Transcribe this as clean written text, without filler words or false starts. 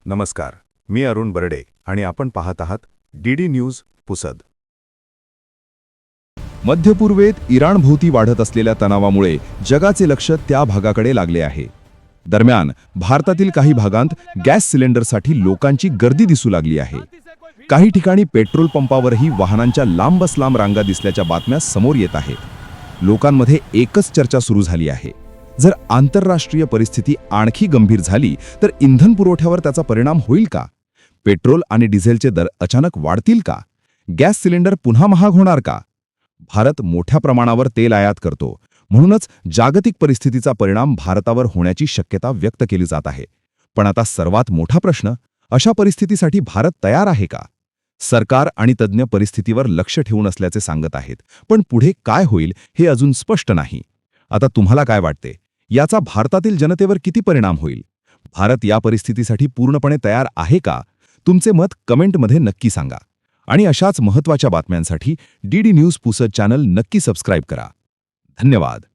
नमस्कार, मी अरुण बर्डे आणि आपण पाहत आहात डीडी न्यूज पुसद. मध्यपूर्वेत इराणभोवती वाढत असलेल्या तणावामुळे जगाचे लक्ष त्या भागाकडे लागले आहे. दरम्यान भारतातील काही भागांत गॅस सिलेंडरसाठी लोकांची गर्दी दिसू लागली आहे. काही ठिकाणी पेट्रोल पंपावरही वाहनांच्या लांबच लांब रांगा दिसल्याच्या बातम्या समोर येत आहेत. लोकांमध्ये एकच चर्चा सुरू झाली आहे. जर आंतरराष्ट्रीय परिस्थिती आणखी गंभीर झाली तर इंधन पुरवठ्यावर त्याचा परिणाम होईल का? पेट्रोल आणि डिझेलचे दर अचानक वाढतील का? गॅस सिलेंडर पुन्हा महाग होणार का? भारत मोठ्या प्रमाणावर तेल आयात करतो, म्हणूनच जागतिक परिस्थितीचा परिणाम भारतावर होण्याची शक्यता व्यक्त केली जात आहे. पण आता सर्वात मोठा प्रश्न, अशा परिस्थितीसाठी भारत तयार आहे का? सरकार आणि तज्ज्ञ परिस्थितीवर लक्ष ठेवून असल्याचे सांगत आहेत, पण पुढे काय होईल हे अजून स्पष्ट नाही. आता तुम्हाला काय वाटते? याचा भारतातील जनतेवर किती परिणाम होईल? भारत या परिस्थितीसाठी पूर्णपणे तयार आहे का? तुमचे मत कमेंटमध्ये नक्की सांगा. आणि अशाच महत्त्वाच्या बातम्यांसाठी डीडी न्यूज पुसद चॅनल नक्की सबस्क्राईब करा. धन्यवाद.